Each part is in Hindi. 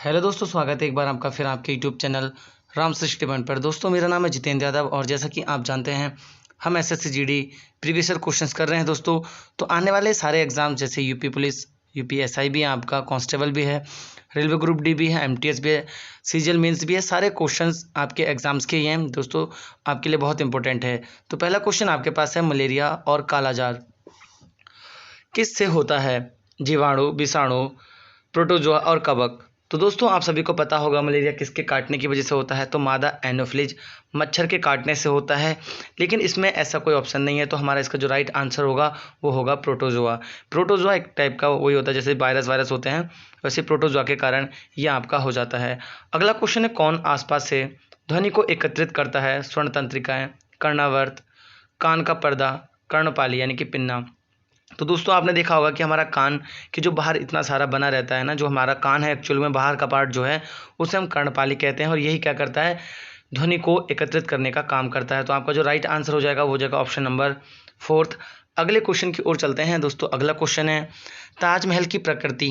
हेलो दोस्तों, स्वागत है एक बार आपका फिर आपके यूट्यूब चैनल राम सृष्टि पॉइंट पर। दोस्तों मेरा नाम है जितेंद्र यादव और जैसा कि आप जानते हैं हम SSC GD previous year questions कर रहे हैं दोस्तों। तो आने वाले सारे एग्जाम जैसे यूपी पुलिस, यूपी एसआई भी है, आपका कांस्टेबल भी है, रेलवे ग्रुप डी भी है, एमटीएस भी है, सीजीएल मेंस भी है, सारे क्वेश्चंस आपके एग्जाम्स के ही हैं दोस्तों, आपके लिए बहुत इंपॉर्टेंट है। तो पहला क्वेश्चन आपके पास है, मलेरिया और कालाजार किससे होता है? जीवाणु, विषाणु, प्रोटोजोआ और कवक। तो दोस्तों आप सभी को पता होगा मलेरिया किसके काटने की वजह से होता है, तो मादा एनोफ्लिज मच्छर के काटने से होता है। लेकिन इसमें ऐसा कोई ऑप्शन नहीं है, तो हमारा इसका जो राइट आंसर होगा वो होगा प्रोटोजोआ। प्रोटोजोआ एक टाइप का वही होता है, जैसे वायरस होते हैं वैसे प्रोटोजोआ के कारण ये आपका हो जाता है। अगला क्वेश्चन है, कौन आसपास से ध्वनि को एकत्रित करता है? स्वर्ण तंत्रिकाएं, कर्णावर्त, कान का पर्दा, कर्णपाली यानी कि पिन्ना। तो दोस्तों आपने देखा होगा कि हमारा कान के जो बाहर इतना सारा बना रहता है ना, जो हमारा कान है एक्चुअल में बाहर का पार्ट जो है उसे हम कर्णपाली कहते हैं, और यही क्या करता है, ध्वनि को एकत्रित करने का काम करता है। तो आपका जो राइट आंसर हो जाएगा वो हो जाएगा ऑप्शन नंबर 4। अगले क्वेश्चन की ओर चलते हैं दोस्तों। अगला क्वेश्चन है, ताजमहल की प्रतिकृति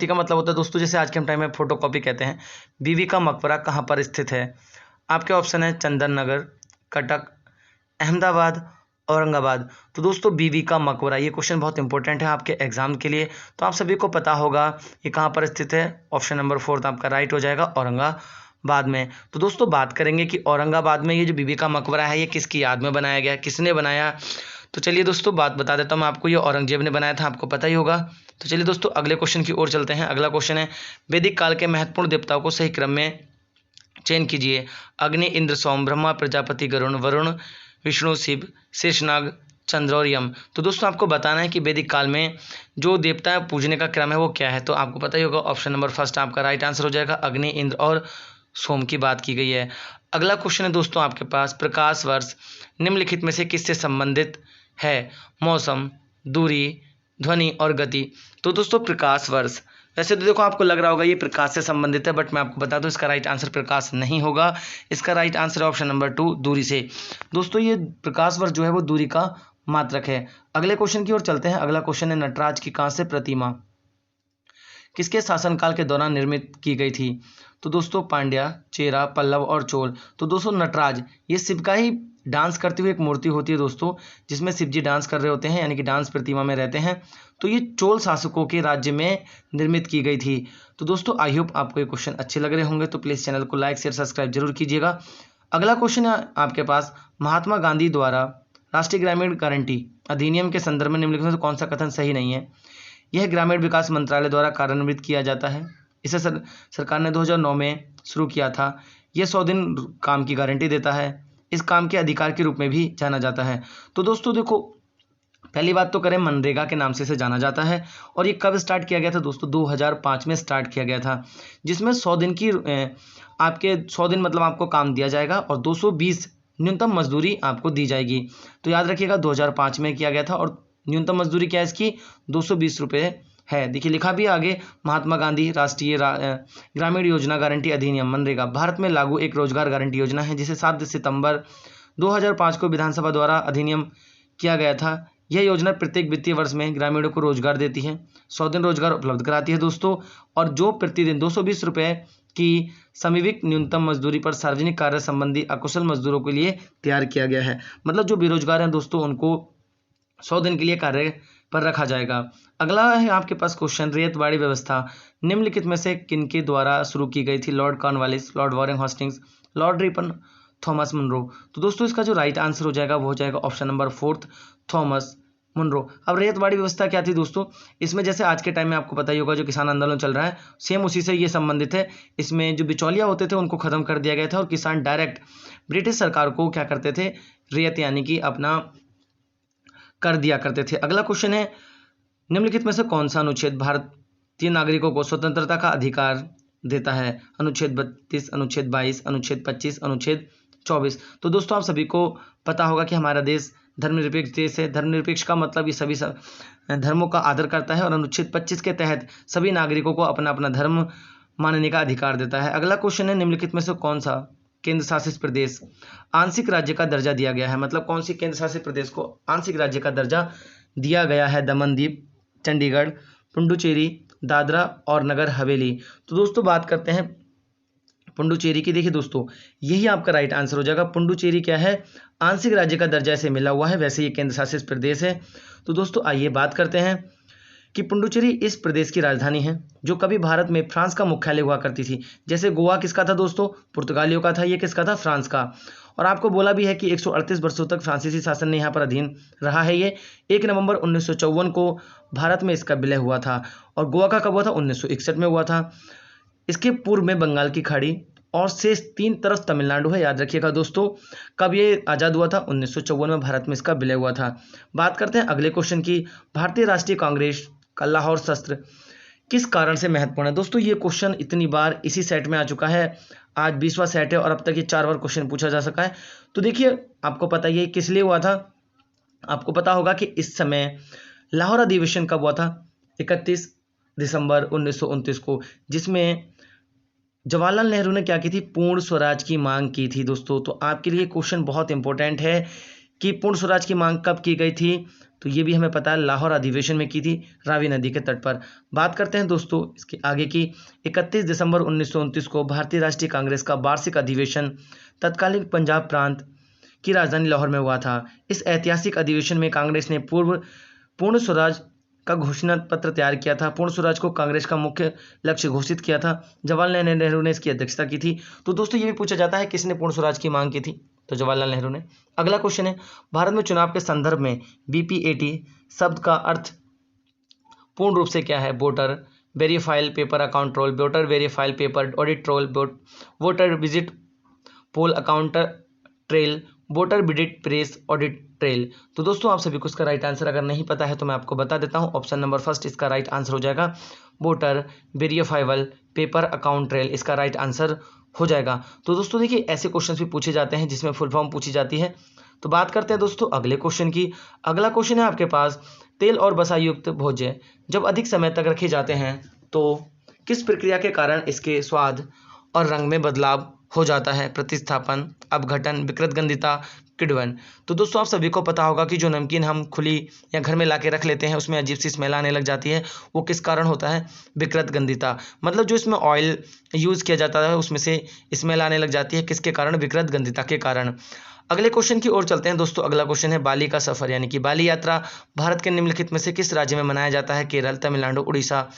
का मतलब होता है दोस्तों, जैसे आज के टाइम में फोटोकॉपी कहते हैं। बीवी का मकबरा कहाँ पर स्थित है? आपके ऑप्शन है चंदन नगर, कटक, अहमदाबाद, औरंगाबाद। तो दोस्तों बीवी का मकबरा, ये क्वेश्चन बहुत इंपॉर्टेंट है आपके एग्जाम के लिए, तो आप सभी को पता होगा ये कहाँ पर स्थित है। ऑप्शन नंबर 4 आपका राइट हो जाएगा, औरंगाबाद में। तो दोस्तों बात करेंगे कि औरंगाबाद में ये जो बीवी का मकबरा है ये किसकी याद में बनाया गया, किसने बनाया? तो चलिए दोस्तों बात बता देता हूँ मैं आपको, ये औरंगजेब ने बनाया था, आपको पता ही होगा। तो चलिए दोस्तों अगले क्वेश्चन की ओर चलते हैं। अगला क्वेश्चन है, वैदिक काल के महत्वपूर्ण देवताओं को सही क्रम में चयन कीजिए। अग्नि, इंद्र, सोम, ब्रह्मा, प्रजापति, गरुण, वरुण, विष्णु, शिव, शेषनाग, चंद्र और यम। तो दोस्तों आपको बताना है कि वैदिक काल में जो देवता पूजने का क्रम है वो क्या है, तो आपको पता ही होगा। ऑप्शन नंबर 1 आपका राइट आंसर हो जाएगा, अग्नि, इंद्र और सोम की बात की गई है। अगला क्वेश्चन है दोस्तों आपके पास, प्रकाश वर्ष निम्नलिखित में से किससे संबंधित है? मौसम, दूरी, ध्वनि और गति। तो दोस्तों प्रकाश वर्ष, वैसे तो देखो आपको लग रहा होगा ये प्रकाश से संबंधित है, बट मैं आपको बता दूं इसका राइट आंसर प्रकाश नहीं होगा। इसका राइट आंसर है ऑप्शन नंबर 2, दूरी से। दोस्तों ये प्रकाश वर्ष जो है वो दूरी का मात्रक है। अगले क्वेश्चन की ओर चलते हैं। अगला क्वेश्चन है, नटराज की कांस्य प्रतिमा किसके शासनकाल के दौरान निर्मित की गई थी? तो दोस्तों पांड्या, चेरा, पल्लव और चोल। तो दोस्तों नटराज ये शिव का ही डांस करती हुई एक मूर्ति होती है दोस्तों, जिसमें शिव जी डांस कर रहे होते हैं, यानी कि डांस प्रतिमा में रहते हैं। तो ये चोल शासकों के राज्य में निर्मित की गई थी। तो दोस्तों आई होप आपको ये क्वेश्चन अच्छे लग रहे होंगे, तो प्लीज़ चैनल को लाइक शेयर सब्सक्राइब जरूर कीजिएगा। अगला क्वेश्चन है आपके पास, महात्मा गांधी द्वारा राष्ट्रीय ग्रामीण गारंटी अधिनियम के संदर्भ में निम्नलिखित में से कौन सा कथन सही नहीं है? यह ग्रामीण विकास मंत्रालय द्वारा कार्यान्वित किया जाता है। इसे सरकार ने 2009 में शुरू किया था। यह 100 दिन काम की गारंटी देता है। इस काम के अधिकार के रूप में भी जाना जाता है। तो दोस्तों देखो, पहली बात तो करें, मनरेगा के नाम से इसे जाना जाता है। और ये कब स्टार्ट किया गया था दोस्तों? 2005 में स्टार्ट किया गया था, जिसमें 100 दिन की आपके 100 दिन मतलब आपको काम दिया जाएगा और 220 न्यूनतम मजदूरी आपको दी जाएगी। तो याद रखिएगा 2005 में किया गया था, और न्यूनतम मजदूरी क्या है इसकी? 220 रुपये है। देखिए लिखा भी आगे, महात्मा गांधी राष्ट्रीय ग्रामीण योजना गारंटी अधिनियम मनरेगा भारत में लागू एक रोजगार गारंटी योजना है, जिसे 7 सितंबर 2005 को विधानसभा द्वारा अधिनियम किया गया था। यह योजना प्रत्येक वित्तीय वर्ष में ग्रामीणों को रोजगार देती है, 100 दिन रोजगार उपलब्ध कराती है दोस्तों, और जो प्रतिदिन 220 रुपये की समविक न्यूनतम मजदूरी पर सार्वजनिक कार्य संबंधी अकुशल मजदूरों के लिए तैयार किया गया है। मतलब जो बेरोजगार हैं दोस्तों उनको 100 दिन के लिए कार्य पर रखा जाएगा। अगला है आपके पास क्वेश्चन, रैयतवाड़ी व्यवस्था निम्नलिखित में से किनके द्वारा शुरू की गई थी? Lord Cornwallis, Lord Warren Hastings, Lord Ripon, Thomas Munro. तो दोस्तों इसका जो राइट आंसर हो जाएगा वो हो जाएगा ऑप्शन नंबर 4, थॉमस मुनरो। अब रैयतवाड़ी व्यवस्था क्या थी दोस्तों? इसमें जैसे आज के टाइम में आपको पता ही होगा जो किसान आंदोलन चल रहा है, सेम उसी से ये संबंधित है। इसमें जो बिचौलिया होते थे उनको खत्म कर दिया गया था, और किसान डायरेक्ट ब्रिटिश सरकार को क्या करते थे? रियायत यानी कि अपना कर दिया करते थे। अगला क्वेश्चन है, निम्नलिखित में से कौन सा अनुच्छेद भारतीय नागरिकों को स्वतंत्रता का अधिकार देता है? अनुच्छेद 32, अनुच्छेद 22, अनुच्छेद 25, अनुच्छेद 24। तो दोस्तों आप सभी को पता होगा कि हमारा देश धर्मनिरपेक्ष देश है। धर्मनिरपेक्ष का मतलब ये सभी धर्मों का आदर करता है, और अनुच्छेद 25 के तहत सभी नागरिकों को अपना अपना धर्म मानने का अधिकार देता है। अगला क्वेश्चन है, निम्नलिखित में से कौन सा केंद्र शासित प्रदेश आंशिक राज्य का दर्जा दिया गया है? मतलब कौन सी केंद्र शासित प्रदेश को आंशिक राज्य का दर्जा दिया गया है? दमन दीव, चंडीगढ़, पुडुचेरी दादरा और नगर हवेली। तो दोस्तों बात करते हैं पुडुचेरी की। देखिए दोस्तों, यही आपका राइट आंसर हो जाएगा। पुडुचेरी क्या है, आंशिक राज्य का दर्जा से मिला हुआ है, वैसे ये केंद्र शासित प्रदेश है। तो दोस्तों आइए बात करते हैं कि पुडुचेरी इस प्रदेश की राजधानी है जो कभी भारत में फ्रांस का मुख्यालय हुआ करती थी। जैसे गोवा किसका था दोस्तों, पुर्तगालियों का था, ये किसका था, फ्रांस का। और आपको बोला भी है कि 138 वर्षों तक फ्रांसीसी शासन ने यहाँ पर अधीन रहा है। ये 1 नवंबर 1954 को भारत में इसका विलय हुआ था। और गोवा का कब हुआ था, 1961 में हुआ था। इसके पूर्व में बंगाल की खाड़ी और शेष 3 तरफ तमिलनाडु है, याद रखिएगा दोस्तों। कब ये आज़ाद हुआ था, 1954 में भारत में इसका विलय हुआ था। बात करते हैं अगले क्वेश्चन की। भारतीय राष्ट्रीय कांग्रेस का लाहौर शस्त्र किस कारण से महत्वपूर्ण है। दोस्तों ये क्वेश्चन इतनी बार इसी सेट में आ चुका है, आज 20वां सेट है और अब तक ये 4 बार क्वेश्चन पूछा जा सका है। तो देखिए आपको पता ही है किस लिए हुआ था। आपको पता होगा कि इस समय लाहौर अधिवेशन कब हुआ था, 31 दिसंबर 1929 को, जिसमें जवाहरलाल नेहरू ने क्या की थी, पूर्ण स्वराज की मांग की थी दोस्तों। तो आपके लिए क्वेश्चन बहुत इंपॉर्टेंट है कि पूर्ण स्वराज की मांग कब की गई थी। तो ये भी हमें पता है, लाहौर अधिवेशन में की थी, रावी नदी के तट पर। बात करते हैं दोस्तों इसके आगे की। 31 दिसंबर 1929 को भारतीय राष्ट्रीय कांग्रेस का वार्षिक अधिवेशन तत्कालीन पंजाब प्रांत की राजधानी लाहौर में हुआ था। इस ऐतिहासिक अधिवेशन में कांग्रेस ने पूर्ण स्वराज का घोषणा पत्र तैयार किया था। पूर्ण स्वराज को कांग्रेस का मुख्य लक्ष्य घोषित किया था। जवाहरलाल नेहरू ने इसकी अध्यक्षता की थी। तो दोस्तों ये भी पूछा जाता है किसने पूर्ण स्वराज की मांग की थी, तो जवाहरलाल नेहरू ने। अगला क्वेश्चन है, भारत में चुनाव के संदर्भ में BPAT शब्द का अर्थ पूर्ण रूप से क्या है। Voter verifiable paper account roll, voter verifiable paper audit roll, voter visit poll accounter trail, voter visit press audit trail. तो दोस्तों आप सभी को इसका राइट आंसर अगर नहीं पता है तो मैं आपको बता देता हूं। ऑप्शन नंबर फर्स्ट इसका राइट आंसर हो जाएगा, voter verifiable paper account trail इसका राइट आंसर हो जाएगा। तो दोस्तों देखिए ऐसे क्वेश्चन भी पूछे जाते हैं जिसमें फुल फॉर्म पूछी जाती है। तो बात करते हैं दोस्तों अगले क्वेश्चन की। अगला क्वेश्चन है आपके पास, तेल और वसा युक्त भोज्य जब अधिक समय तक रखे जाते हैं तो किस प्रक्रिया के कारण इसके स्वाद और रंग में बदलाव हो जाता है। प्रतिस्थापन, अपघटन, विकृतगंधिता, किण्वन। तो दोस्तों आप सभी को पता होगा कि जो नमकीन हम खुली या घर में ला के रख लेते हैं उसमें अजीब सी स्मेल आने लग जाती है, वो किस कारण होता है, विकृतगंधिता। मतलब जो इसमें ऑयल यूज़ किया जाता है उसमें से स्मेल आने लग जाती है, किसके कारण, विकृतगंधिता के कारण। अगले क्वेश्चन की ओर चलते हैं दोस्तों। अगला क्वेश्चन है, बाली का सफर यानी कि बाली यात्रा भारत के निम्नलिखित में से किस राज्य में मनाया जाता है। केरल, तमिलनाडु, उड़ीसा,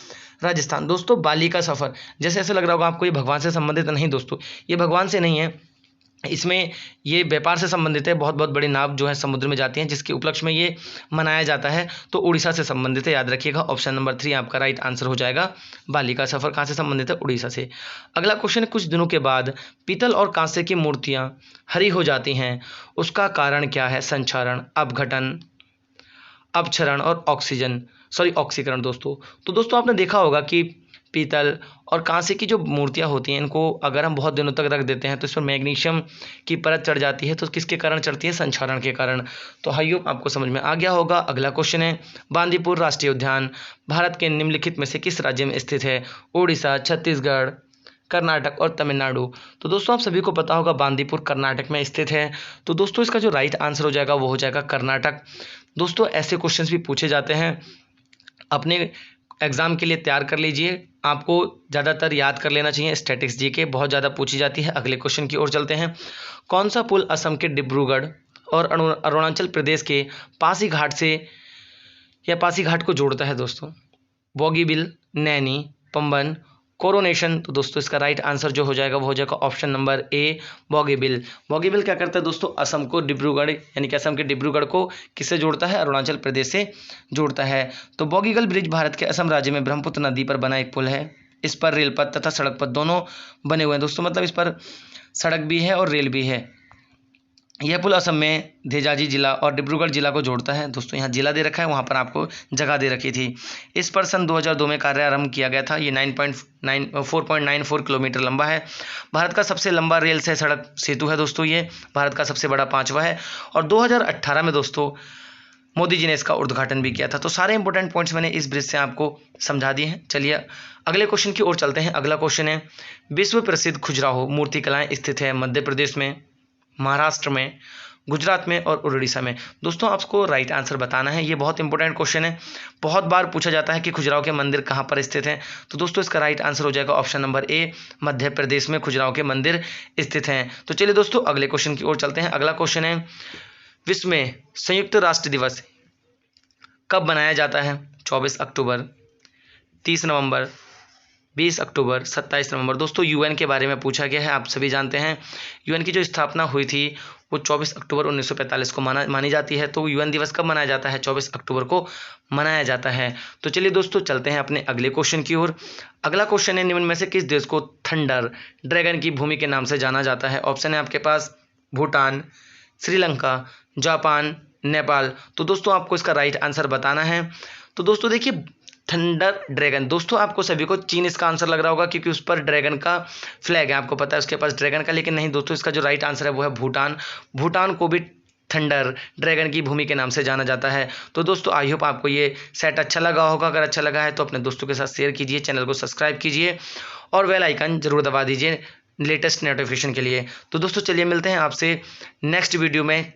राजस्थान। दोस्तों बाली का सफर, जैसे ऐसे लग रहा होगा आपको ये भगवान से संबंधित नहीं दोस्तों, ये भगवान से नहीं है, इसमें ये व्यापार से संबंधित है। बहुत बहुत बड़ी नाव जो है समुद्र में जाती हैं जिसके उपलक्ष्य में ये मनाया जाता है। तो उड़ीसा से संबंधित है, याद रखिएगा। ऑप्शन नंबर 3 आपका राइट आंसर हो जाएगा। बाली का सफर कहाँ से संबंधित है, उड़ीसा से। अगला क्वेश्चन है, कुछ दिनों के बाद पीतल और कांसे की मूर्तियां हरी हो जाती हैं, उसका कारण क्या है। संक्षारण, अपघटन, अपक्षरण और ऑक्सीकरण। दोस्तों तो दोस्तों आपने देखा होगा कि पीतल और कांसे की जो मूर्तियां होती हैं इनको अगर हम बहुत दिनों तक रख देते हैं तो इस पर मैग्नीशियम की परत चढ़ जाती है। तो किसके कारण चढ़ती है, संक्षारण के कारण। तो आई होप आपको समझ में आ गया होगा। अगला क्वेश्चन है, बांदीपुर राष्ट्रीय उद्यान भारत के निम्नलिखित में से किस राज्य में स्थित है। उड़ीसा, छत्तीसगढ़, कर्नाटक और तमिलनाडु। तो दोस्तों आप सभी को पता होगा बांदीपुर कर्नाटक में स्थित है। तो दोस्तों इसका जो राइट आंसर हो जाएगा वो हो जाएगा कर्नाटक। दोस्तों ऐसे क्वेश्चंस भी पूछे जाते हैं, अपने एग्जाम के लिए तैयार कर लीजिए। आपको ज़्यादातर याद कर लेना चाहिए, स्टैटिक्स जीके बहुत ज़्यादा पूछी जाती है। अगले क्वेश्चन की ओर चलते हैं, कौन सा पुल असम के डिब्रूगढ़ और अरुणाचल प्रदेश के पासीघाट को जोड़ता है दोस्तों। बोगीबिल, नैनी, पंबन, कोरोनेशन। तो दोस्तों इसका राइट आंसर जो हो जाएगा वो हो जाएगा option number A, Bogibeel. Bogibeel क्या करता है दोस्तों, असम को डिब्रूगढ़ यानी कि असम के डिब्रूगढ़ को किससे जोड़ता है, अरुणाचल प्रदेश से जोड़ता है। तो बोगीबिल ब्रिज भारत के असम राज्य में ब्रह्मपुत्र नदी पर बना एक पुल है। इस पर रेल पथ तथा सड़क पथ दोनों बने हुए हैं दोस्तों, मतलब इस पर सड़क भी है और रेल भी है। यह पुल असम में धेजाजी जिला और डिब्रूगढ़ जिला को जोड़ता है। दोस्तों यहाँ जिला दे रखा है, वहाँ पर आपको जगह दे रखी थी। इस पर सन 2002 में कार्य आरंभ किया गया था। ये 4.94 किलोमीटर लंबा है। भारत का सबसे लंबा रेल से सड़क सेतु है दोस्तों, ये भारत का सबसे बड़ा 5वां है। और 2018 में दोस्तों मोदी जी ने इसका उद्घाटन भी किया था। तो सारे इंपॉर्टेंट पॉइंट्स मैंने इस ब्रिज से आपको समझा दिए हैं। चलिए अगले क्वेश्चन की ओर चलते हैं। अगला क्वेश्चन है, विश्व प्रसिद्ध खजुराहो मूर्तिकलाएं स्थित है मध्य प्रदेश में, महाराष्ट्र में, गुजरात में और उड़ीसा में। दोस्तों आपको राइट आंसर बताना है, ये बहुत इंपॉर्टेंट क्वेश्चन है, बहुत बार पूछा जाता है कि खजुराहो के मंदिर कहाँ पर स्थित हैं। तो दोस्तों इसका राइट आंसर हो जाएगा option number A, Madhya Pradesh में खजुराहो के मंदिर स्थित हैं। तो चलिए दोस्तों अगले क्वेश्चन की ओर चलते हैं। अगला क्वेश्चन है, विश्व में संयुक्त राष्ट्र दिवस कब मनाया जाता है? 24 अक्टूबर, 30 नवंबर, 20 अक्टूबर, 27 नवंबर। दोस्तों यूएन के बारे में पूछा गया है, आप सभी जानते हैं यूएन की जो स्थापना हुई थी वो 24 अक्टूबर 1945 को मानी जाती है। तो यूएन दिवस कब मनाया जाता है? 24 अक्टूबर को मनाया जाता है। तो चलिए दोस्तों चलते हैं अपने अगले क्वेश्चन की ओर। अगला क्वेश्चन है, निम्न में से किस देश को थंडर ड्रैगन की भूमि के नाम से जाना जाता है? ऑप्शन है आपके पास भूटान, श्रीलंका, जापान, नेपाल। तो दोस्तों आपको इसका राइट आंसर बताना है। तो दोस्तों देखिए थंडर ड्रैगन, दोस्तों आपको सभी को चीन इसका आंसर लग रहा होगा क्योंकि उस पर ड्रैगन का फ्लैग है, आपको पता है उसके पास ड्रैगन का, लेकिन नहीं दोस्तों इसका जो राइट आंसर है वो है भूटान। भूटान को भी थंडर ड्रैगन की भूमि के नाम से जाना जाता है। तो दोस्तों आई होप आपको ये सेट अच्छा लगा होगा, अगर अच्छा लगा है तो अपने दोस्तों के साथ शेयर कीजिए, चैनल को सब्सक्राइब कीजिए और बेल आइकन जरूर दबा दीजिए लेटेस्ट नोटिफिकेशन के लिए। तो दोस्तों चलिए मिलते हैं आपसे नेक्स्ट वीडियो में।